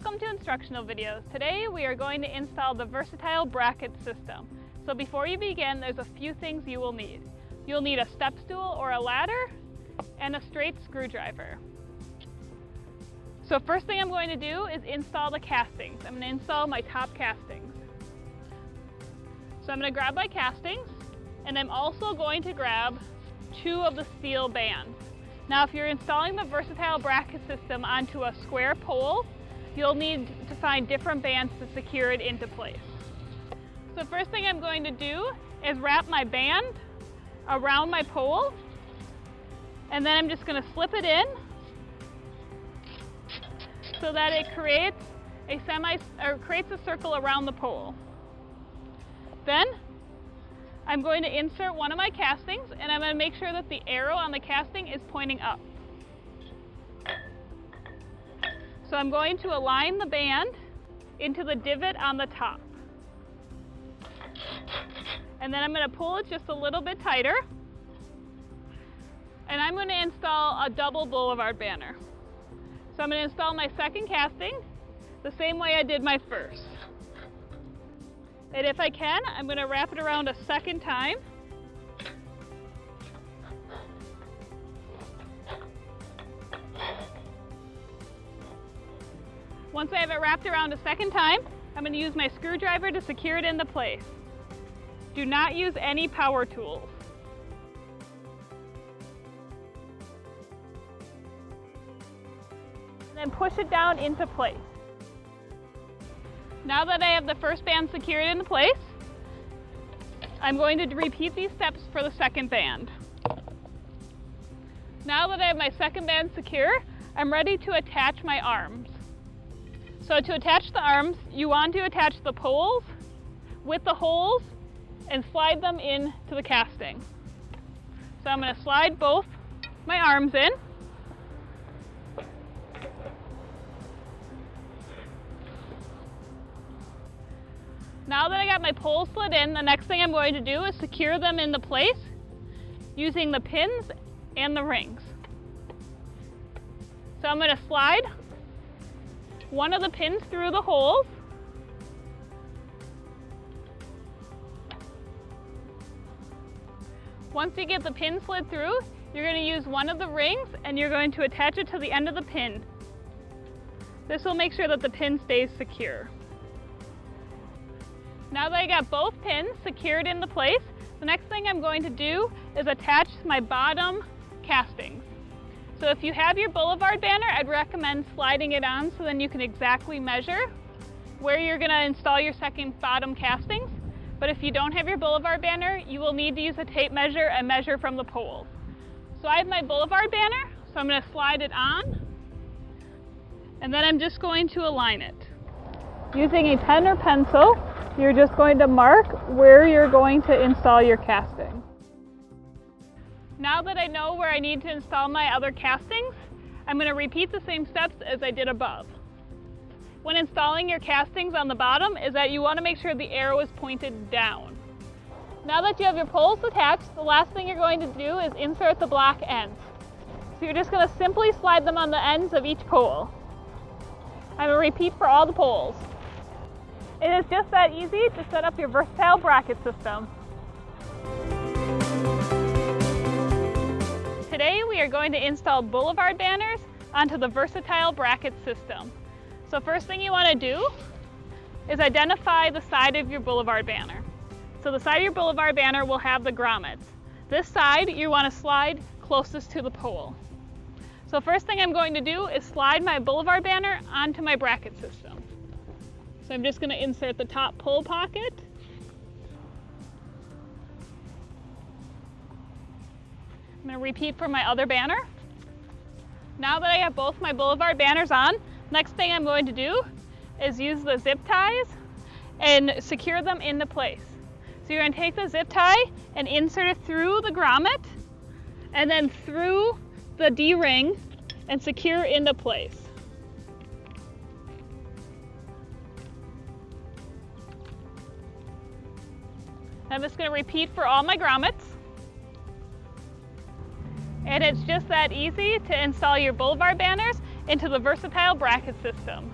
Welcome to Instructional Videos. Today we are going to install the versatile bracket system. So before you begin, there's a few things you will need. You'll need a step stool or a ladder and a straight screwdriver. So first thing I'm going to do is install the castings. I'm going to install my top castings. So I'm going to grab my castings, and I'm also going to grab 2 of the steel bands. Now if you're installing the versatile bracket system onto a square pole, you'll need to find different bands to secure it into place. So first thing I'm going to do is wrap my band around my pole, and then I'm just going to slip it in so that it creates a circle around the pole. Then I'm going to insert one of my castings, and I'm going to make sure that the arrow on the casting is pointing up. So I'm going to align the band into the divot on the top. And then I'm going to pull it just a little bit tighter. And I'm going to install a double boulevard banner. So I'm going to install my second casting the same way I did my first. And if I can, I'm going to wrap it around a second time. Once I have it wrapped around a second time, I'm going to use my screwdriver to secure it into place. Do not use any power tools. And then push it down into place. Now that I have the first band secured into place, I'm going to repeat these steps for the second band. Now that I have my second band secure, I'm ready to attach my arms. So to attach the arms, you want to attach the poles with the holes and slide them into the casting. So I'm going to slide both my arms in. Now that I got my poles slid in, the next thing I'm going to do is secure them into place using the pins and the rings. So I'm going to slide one of the pins through the holes. Once you get the pin slid through, you're going to use one of the rings and you're going to attach it to the end of the pin. This will make sure that the pin stays secure. Now that I got both pins secured into place, the next thing I'm going to do is attach my bottom castings. So if you have your boulevard banner, I'd recommend sliding it on so then you can exactly measure where you're going to install your second bottom castings. But if you don't have your boulevard banner, you will need to use a tape measure and measure from the pole. So I have my boulevard banner, so I'm going to slide it on, and then I'm just going to align it. Using a pen or pencil, you're just going to mark where you're going to install your casting. Now that I know where I need to install my other castings, I'm going to repeat the same steps as I did above. When installing your castings on the bottom is that you want to make sure the arrow is pointed down. Now that you have your poles attached, the last thing you're going to do is insert the block ends. So you're just going to simply slide them on the ends of each pole. I'm going to repeat for all the poles. It is just that easy to set up your versatile bracket system. Today we are going to install boulevard banners onto the versatile bracket system. So first thing you want to do is identify the side of your boulevard banner. So the side of your boulevard banner will have the grommets. This side you want to slide closest to the pole. So first thing I'm going to do is slide my boulevard banner onto my bracket system. So I'm just going to insert the top pole pocket. I'm going to repeat for my other banner. Now that I have both my boulevard banners on, next thing I'm going to do is use the zip ties and secure them into place. So you're going to take the zip tie and insert it through the grommet and then through the D-ring and secure into place. I'm just going to repeat for all my grommets. And it's just that easy to install your boulevard banners into the versatile bracket system.